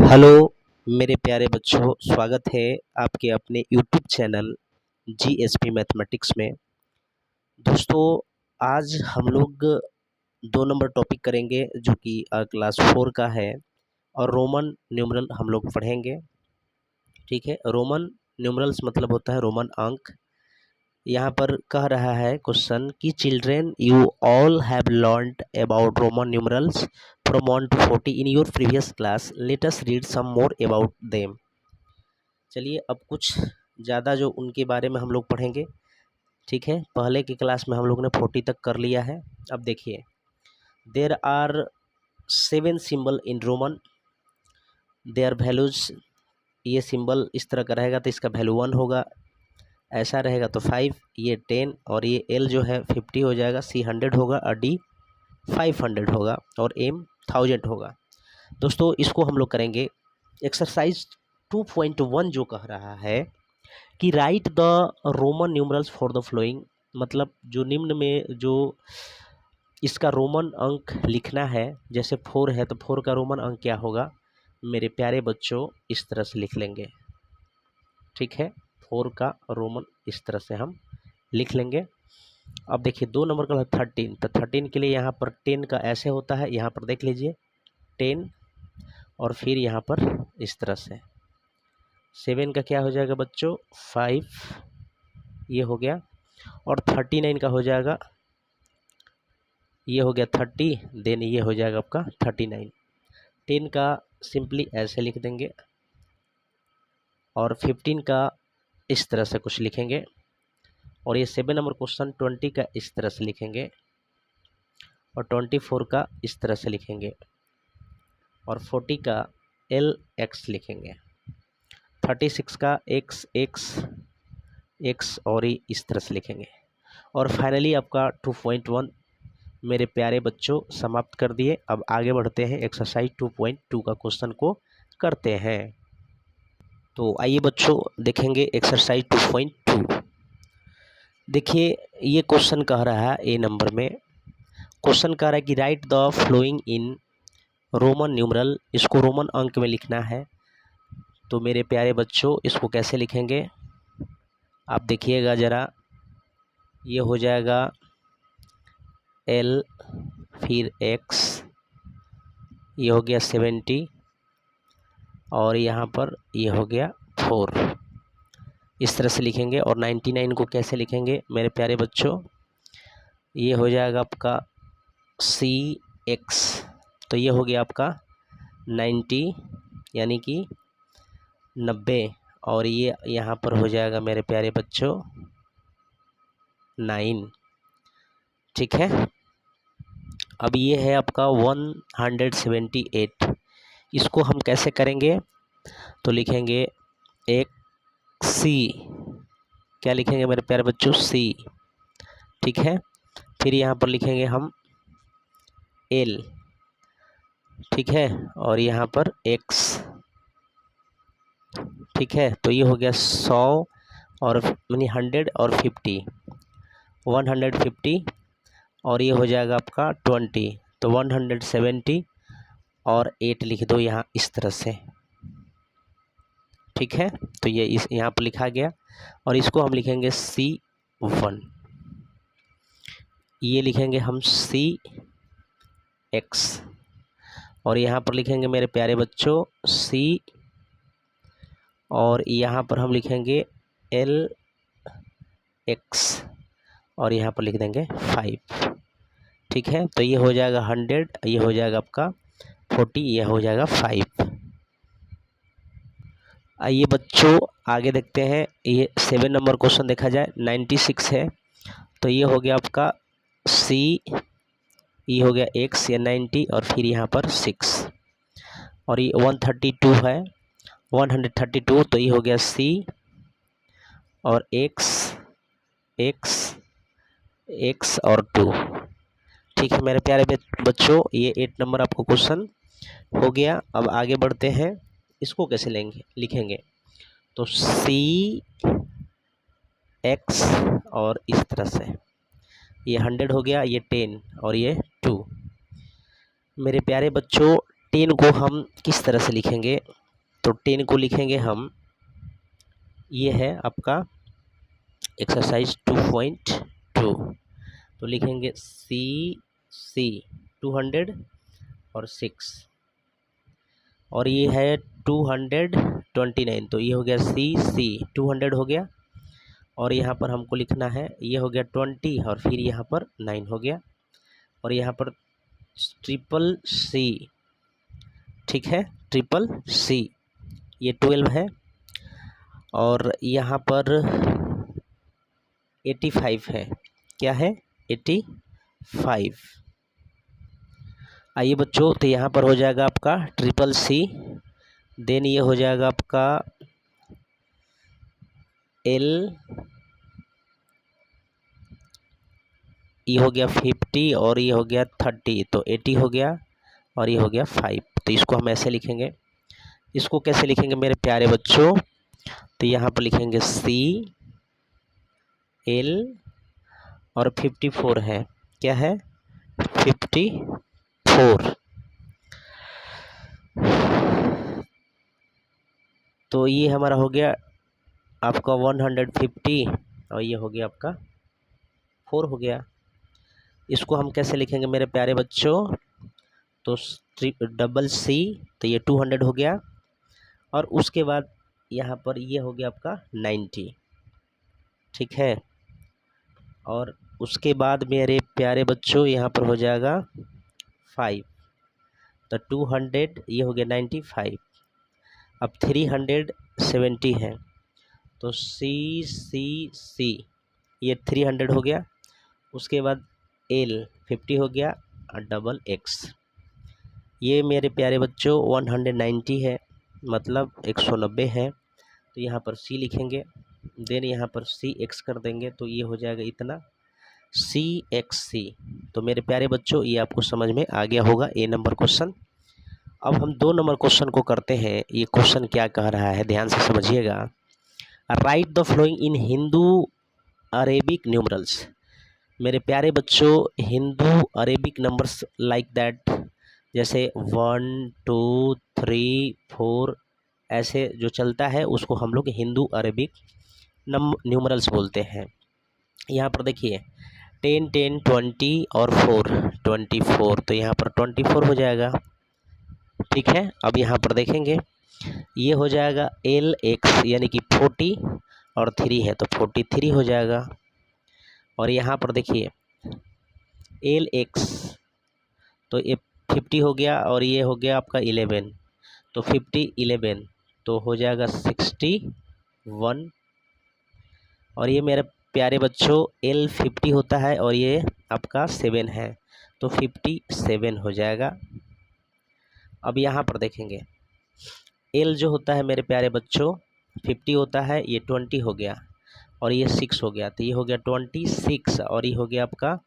Hello मेरे प्यारे बच्चों, स्वागत है आपके अपने यूट्यूब चैनल जीएसपी मैथमेटिक्स में। दोस्तों, आज हम लोग 2 नंबर टॉपिक करेंगे जो कि क्लास 4 का है और रोमन न्यूमरल हम लोग पढ़ेंगे। ठीक है, रोमन न्यूमरल्स मतलब होता है रोमन अंक। यहाँ पर कह रहा है क्वेश्चन कि children you all have learned about Roman numerals from 1 to 40 in your previous class, let us read some more about them. चलिए अब कुछ ज़्यादा जो उनके बारे में हम लोग पढ़ेंगे। ठीक है, पहले की क्लास में हम लोग ने 40 तक कर लिया है। अब देखिए, there are 7 symbol in Roman, their values. ये सिंबल इस तरह का रहेगा तो इसका वैल्यू 1 होगा, ऐसा रहेगा तो 5, ये 10 और ये एल जो है 50 हो जाएगा, सी 100 होगा और डी 500 होगा और एम 1000 होगा। दोस्तों, इसको हम लोग करेंगे एक्सरसाइज 2.1 जो कह रहा है कि write the Roman numerals for the flowing, मतलब जो निम्न में जो इसका रोमन अंक लिखना है। जैसे 4 है तो 4 का रोमन अंक क्या होगा मेरे प्यारे बच्चों, इस तरह से लिख लेंगे। ठीक है, 4 का रोमन इस तरह से हम लिख लेंगे। अब देखिए 2 नंबर का 13, तो 13 के लिए यहाँ पर 10 का ऐसे होता है, यहाँ पर देख लीजिए 10 और फिर यहाँ पर इस तरह से। 7 का क्या हो जाएगा बच्चों 5, ये हो गया। और 39 का हो जाएगा, ये हो गया 30, देन ये हो जाएगा आपका 39। 10 का सिंपली ऐसे लिख देंगे और 15 का इस तरह से कुछ लिखेंगे और ये 7 नंबर क्वेश्चन 20 का इस तरह से लिखेंगे और 24 का इस तरह से लिखेंगे और 40 का एल एक्स लिखेंगे। 36 का एक्स एक्स एक्स और ये इस तरह से लिखेंगे और फाइनली आपका 2.1 मेरे प्यारे बच्चों समाप्त कर दिए। अब आगे बढ़ते हैं, एक्सरसाइज 2.2 का क्वेश्चन को करते हैं। तो आइए बच्चों देखेंगे एक्सरसाइज 2.2। देखिए ये क्वेश्चन कह रहा है, ए नंबर में क्वेश्चन कह रहा है कि write the following in Roman numeral, इसको रोमन अंक में लिखना है। तो मेरे प्यारे बच्चों इसको कैसे लिखेंगे आप देखिएगा ज़रा। ये हो जाएगा एल, फिर एक्स, ये हो गया 70 और यहाँ पर ये हो गया 4, इस तरह से लिखेंगे। और 99 को कैसे लिखेंगे मेरे प्यारे बच्चों, ये हो जाएगा आपका सी एक्स, तो ये हो गया आपका 90 यानी कि 90 और ये यहाँ पर हो जाएगा मेरे प्यारे बच्चों 9। ठीक है, अब ये है आपका 178, इसको हम कैसे करेंगे तो लिखेंगे एक सी, क्या लिखेंगे मेरे प्यारे बच्चों सी। ठीक है, फिर यहाँ पर लिखेंगे हम एल, ठीक है, और यहाँ पर एक्स। ठीक है, तो ये हो गया 100 और यानी 100 और 50, 150 और ये हो जाएगा आपका 20, तो 170 और 8 लिख दो यहाँ इस तरह से। ठीक है, तो ये इस यहाँ पर लिखा गया और इसको हम लिखेंगे C1, ये लिखेंगे हम CX और यहाँ पर लिखेंगे मेरे प्यारे बच्चों C और यहाँ पर हम लिखेंगे LX और यहाँ पर लिख देंगे 5। ठीक है, तो ये हो जाएगा 100, ये हो जाएगा आपका 40, ये हो जाएगा 5। आइए बच्चों आगे देखते हैं, ये 7 नंबर क्वेश्चन देखा जाए 96 है, तो ये हो गया आपका C, ये हो गया X या 90 और फिर यहाँ पर 6 और ये 132 है, 132 तो ये हो गया C और X X X और 2। ठीक है मेरे प्यारे बच्चों, ये 8 नंबर आपको क्वेश्चन हो गया। अब आगे बढ़ते हैं, इसको कैसे लिखेंगे तो CX और इस तरह से, ये 100 हो गया, ये 10 और ये 2। मेरे प्यारे बच्चों 10 को हम किस तरह से लिखेंगे, तो 10 को लिखेंगे हम, ये है आपका एक्सरसाइज 2.2, तो लिखेंगे सी 200 और 6, और ये है 229, तो ये हो गया सी 200 हो गया, और यहाँ पर हमको लिखना है, ये हो गया 20 और फिर यहाँ पर 9 हो गया, और यहाँ पर ट्रिपल सी, ठीक है, ट्रिपल सी ये 12 है, और यहाँ पर 85 है, क्या है 85। आइए बच्चों, तो यहाँ पर हो जाएगा आपका ट्रिपल सी, देन ये हो जाएगा आपका एल, ये हो गया 50 और ये हो गया 30, तो 80 हो गया, और ये हो गया 5, तो इसको हम ऐसे लिखेंगे। इसको कैसे लिखेंगे मेरे प्यारे बच्चों, तो यहाँ पर लिखेंगे सी एल और 54 है, क्या है 54, तो ये हमारा हो गया आपका 150, और ये हो गया आपका 4 हो गया। इसको हम कैसे लिखेंगे मेरे प्यारे बच्चों, तो डबल सी, तो ये 200 हो गया, और उसके बाद यहाँ पर ये हो गया आपका 90, ठीक है, और उसके बाद मेरे प्यारे बच्चों यहाँ पर हो जाएगा 5, तो 200 ये हो गया 95, अब 370 है, तो सी ये 300 हो गया, उसके बाद एल 50 हो गया, और डबल एक्स, ये मेरे प्यारे बच्चों 190 है, मतलब 190 है, तो यहाँ पर सी लिखेंगे, देन यहाँ पर सी एक्स कर देंगे, तो ये हो जाएगा इतना CXC। तो मेरे प्यारे बच्चों, ये आपको समझ में आ गया होगा ए नंबर क्वेश्चन। अब हम 2 नंबर क्वेश्चन को करते हैं। ये क्वेश्चन क्या कह रहा है, ध्यान से समझिएगा। Write the following in Hindu Arabic numerals. मेरे प्यारे बच्चों, Hindu Arabic numbers like that, जैसे 1 2 3 4 ऐसे जो चलता है उसको हम लोग हिंदू अरेबिक न्यूमरल्स बोलते हैं। यहाँ पर देखिए 10 10 20 और 4 24, तो यहाँ पर 24 हो जाएगा, ठीक है। अब यहाँ पर देखेंगे, ये हो जाएगा LX यानी कि 40 और 3 है, तो 43 हो जाएगा, और यहाँ पर देखिए LX, तो ये 50 हो गया, और ये हो गया आपका 11, तो 50 11, तो हो जाएगा 61, और ये मेरे प्यारे बच्चों L50 होता है, और ये आपका 7 है, तो 57 हो जाएगा। अब यहाँ पर देखेंगे L जो होता है मेरे प्यारे बच्चों 50 होता है, ये 20 हो गया, और ये 6 हो गया, तो ये हो गया 26, और ये हो गया आपका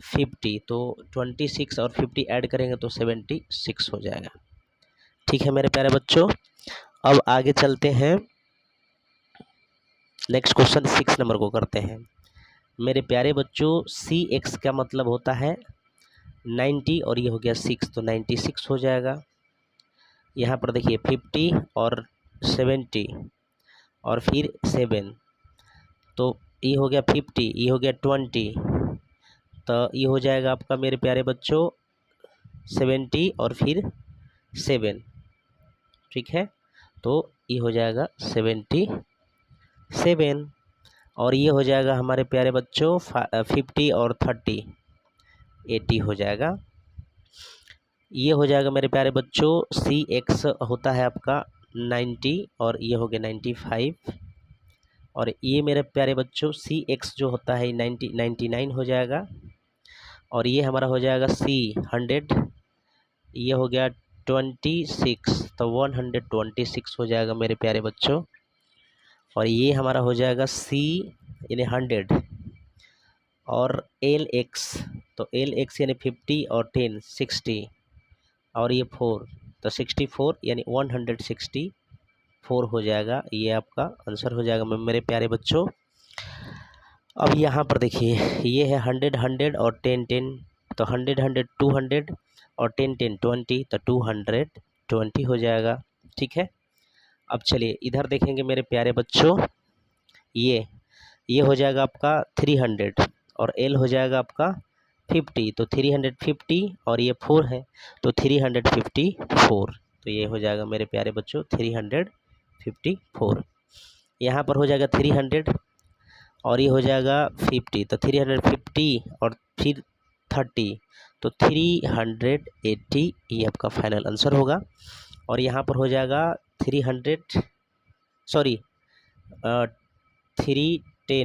50, तो 26 और 50 ऐड करेंगे तो 76 हो जाएगा, ठीक है मेरे प्यारे बच्चों। अब आगे चलते हैं, नेक्स्ट क्वेश्चन 6 नंबर को करते हैं। मेरे प्यारे बच्चों, CX का मतलब होता है 90, और ये हो गया 6, तो 96 हो जाएगा। यहाँ पर देखिए 50 और 70 और फिर 7, तो ये हो गया 50, ये हो गया 20, तो ये हो जाएगा आपका मेरे प्यारे बच्चों 70 और फिर 7, ठीक है, तो ये हो जाएगा 77, और ये हो जाएगा हमारे प्यारे बच्चों 50 और 30 80 हो जाएगा। ये हो जाएगा मेरे प्यारे बच्चों CX होता है आपका 90, और ये हो गया 95, और ये मेरे प्यारे बच्चों CX जो होता है 99 हो जाएगा, और ये हमारा हो जाएगा C100, ये हो गया 26, तो 126 हो जाएगा मेरे प्यारे बच्चों, और ये हमारा हो जाएगा C यानी 100, और LX, तो LX यानी 50 और 10 60, और ये 4, तो 64 यानी 164 हो जाएगा, ये आपका आंसर हो जाएगा मेरे प्यारे बच्चों। अब यहाँ पर देखिए, ये है 100 100 और 10 10, तो 100 100 200, और 10 10 20, तो 220 हो जाएगा। ठीक है, अब चलिए इधर देखेंगे मेरे प्यारे बच्चों, ये हो जाएगा आपका 300 और एल हो जाएगा आपका 50, तो 350 और ये 4 है तो 354, तो ये हो जाएगा मेरे प्यारे बच्चों 354। यहाँ पर हो जाएगा 300 और ये हो जाएगा 50, तो 350 और फिर 30, तो 380, ये आपका फाइनल आंसर होगा। और यहाँ पर हो जाएगा 310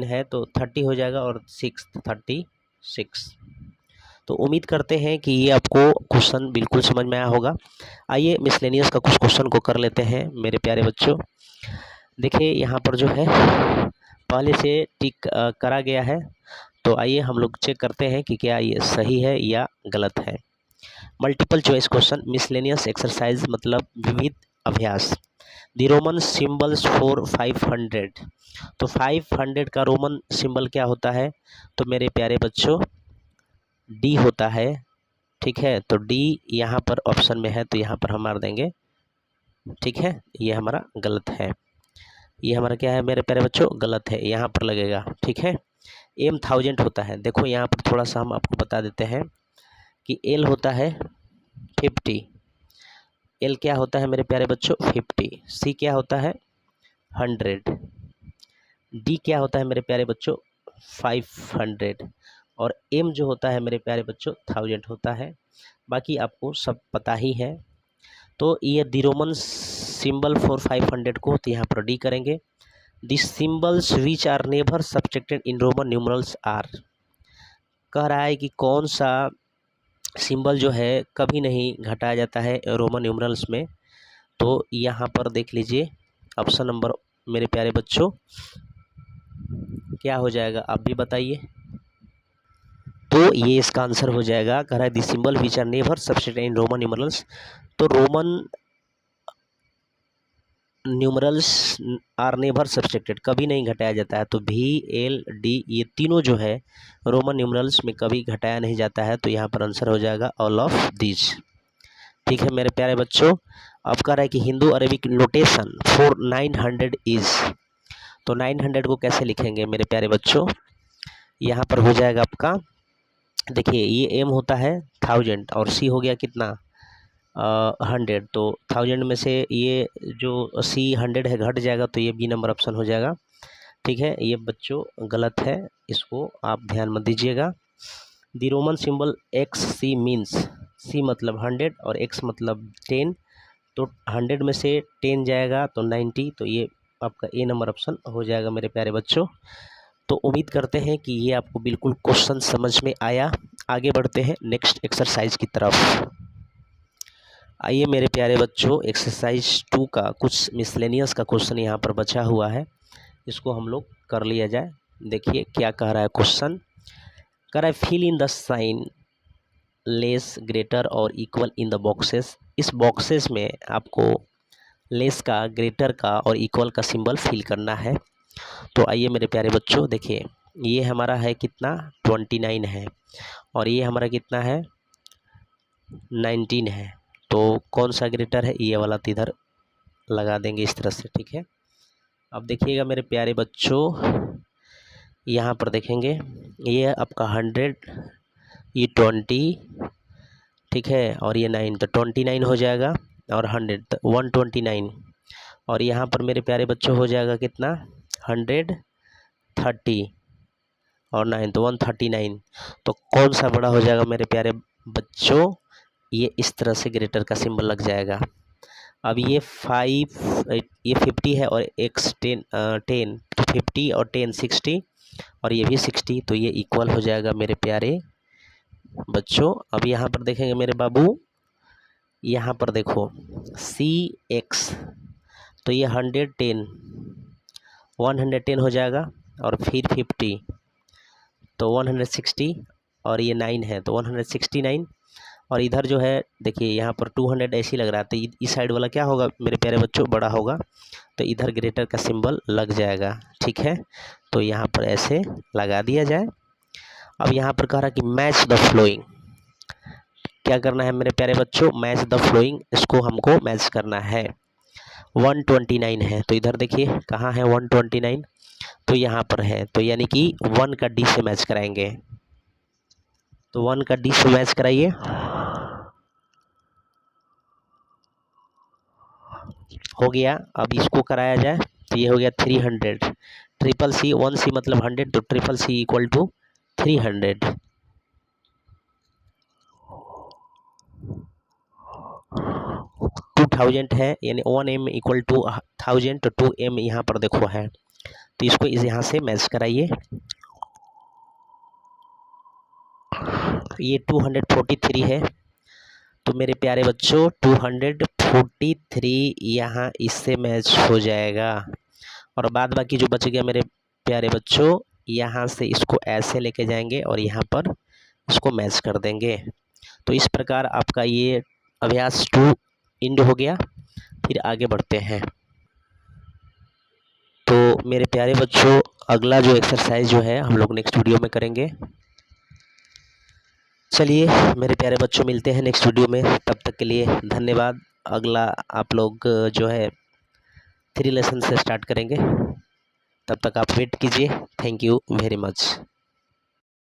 है तो 30 हो जाएगा और 36। तो उम्मीद करते हैं कि ये आपको क्वेश्चन बिल्कुल समझ में आया होगा। आइए मिसलेनियस का कुछ क्वेश्चन को कर लेते हैं मेरे प्यारे बच्चों। देखिए यहाँ पर जो है पहले से टिक करा गया है, तो आइए हम लोग चेक करते हैं कि क्या ये सही है या गलत है। Multiple choice question, miscellaneous exercise मतलब विविध अभ्यास। द रोमन सिंबल्स फॉर 500, तो 500 का रोमन सिंबल क्या होता है? तो मेरे प्यारे बच्चों डी होता है। ठीक है, तो डी यहाँ पर ऑप्शन में है तो यहाँ पर हम मार देंगे। ठीक है, ये हमारा गलत है, ये हमारा क्या है मेरे प्यारे बच्चों? गलत है, यहाँ पर लगेगा। ठीक है, एम 1000 होता है। देखो यहाँ पर थोड़ा सा हम आपको बता देते हैं कि एल होता है 50, एल क्या होता है मेरे प्यारे बच्चों? 50। सी क्या होता है? 100। डी क्या होता है मेरे प्यारे बच्चों? 500। और एम जो होता है मेरे प्यारे बच्चों 1000 होता है। बाकी आपको सब पता ही है। तो ये द रोमन सिंबल फॉर 500 को तो यहाँ पर डी करेंगे। The symbols which are never subtracted in Roman numerals are, कह रहा है कि कौन सा सिंबल जो है कभी नहीं घटाया जाता है रोमन न्यूमरल्स में। तो यहाँ पर देख लीजिए ऑप्शन नंबर मेरे प्यारे बच्चों क्या हो जाएगा, आप भी बताइए। तो ये इसका आंसर हो जाएगा, कह रहा है the symbol which are never subtracted in Roman numerals. तो Roman numerals are never subtracted, कभी नहीं घटाया जाता है। तो भी एल डी ये तीनों जो है रोमन न्यूमरल्स में कभी घटाया नहीं जाता है। तो यहाँ पर आंसर हो जाएगा ऑल ऑफ दीज। ठीक है मेरे प्यारे बच्चों, अब कह रहा है कि Hindu Arabic notation for 900 is, तो 900 को कैसे लिखेंगे मेरे प्यारे बच्चों? यहाँ पर हो जाएगा आपका, देखिए ये एम होता है 1000 और सी हो गया कितना 100, तो 1000 में से ये जो सी 100 है घट जाएगा तो ये बी नंबर ऑप्शन हो जाएगा। ठीक है, ये बच्चों गलत है, इसको आप ध्यान मत दीजिएगा। The Roman symbol X C means, C मतलब 100 और एक्स मतलब 10, तो 100 में से 10 जाएगा तो 90, तो ये आपका ए नंबर ऑप्शन हो जाएगा मेरे प्यारे बच्चों। तो उम्मीद करते हैं कि ये आपको बिल्कुल क्वेश्चन समझ में आया। आगे बढ़ते हैं नेक्स्ट एक्सरसाइज की तरफ। आइए मेरे प्यारे बच्चों, एक्सरसाइज 2 का कुछ मिसलेनियस का क्वेश्चन यहाँ पर बचा हुआ है, इसको हम लोग कर लिया जाए। देखिए क्या कह रहा है क्वेश्चन, कह रहा है fill in the sign less greater और इक्वल इन द बॉक्सेस। इस बॉक्सेस में आपको लेस का, ग्रेटर का और इक्वल का सिंबल फिल करना है। तो आइए मेरे प्यारे बच्चों, देखिए ये हमारा है कितना 29 है और ये हमारा कितना है 19 है। तो कौन सा ग्रेटर है? ये वाला तो इधर लगा देंगे इस तरह से। ठीक है, अब देखिएगा मेरे प्यारे बच्चों, यहाँ पर देखेंगे ये आपका 100, ये 20, ठीक है, और ये 9, तो 29 हो जाएगा और 100 तो 129, और यहाँ पर मेरे प्यारे बच्चों हो जाएगा कितना 130 और 9 तो 139। तो कौन सा बड़ा हो जाएगा मेरे प्यारे बच्चों? ये इस तरह से ग्रेटर का सिंबल लग जाएगा। अब ये 50 है और x 10 तो 50 और 10 60 और ये भी 60, तो ये इक्वल हो जाएगा मेरे प्यारे बच्चों। अब यहाँ पर देखेंगे मेरे बाबू, यहाँ पर देखो CX, तो ये 110 हो जाएगा और फिर 50 तो 160 और ये 9 है तो 169, और इधर जो है देखिए यहाँ पर 200 ऐसे लग रहा है, तो इस साइड वाला क्या होगा मेरे प्यारे बच्चों? बड़ा होगा, तो इधर ग्रेटर का सिंबल लग जाएगा। ठीक है, तो यहाँ पर ऐसे लगा दिया जाए। अब यहाँ पर कह रहा है कि मैच द फ्लोइंग, क्या करना है मेरे प्यारे बच्चों, मैच द फ्लोइंग, इसको हमको मैच करना है। 129 है तो इधर देखिए कहाँ है 129, तो यहाँ पर है, तो यानी कि 1 का डी से मैच कराएंगे। तो 1 का डी से मैच कराइए। हो गया। अब इसको कराया जाए तो ये हो गया 300। ट्रिपल सी, 1 सी मतलब 100, तो ट्रिपल सी इक्वल टू 300। 2000 है, यानी 1m इक्वल टू 1000, तो 2m यहाँ पर देखो है, तो इसको इस यहाँ से मैच कराइए। ये 243 है, तो मेरे प्यारे बच्चों 243 यहाँ इससे मैच हो जाएगा। और बाद बाकी जो बच गया मेरे प्यारे बच्चों, यहाँ से इसको ऐसे लेके जाएंगे और यहाँ पर इसको मैच कर देंगे। तो इस प्रकार आपका ये अभ्यास 2 इंड हो गया। फिर आगे बढ़ते हैं। तो मेरे प्यारे बच्चों अगला जो एक्सरसाइज जो है हम लोग नेक्स्ट वीडियो में करेंगे। चलिए मेरे प्यारे बच्चों मिलते हैं नेक्स्ट वीडियो में, तब तक के लिए धन्यवाद। अगला आप लोग जो है 3 लेसन से स्टार्ट करेंगे, तब तक आप वेट कीजिए। Thank you very much.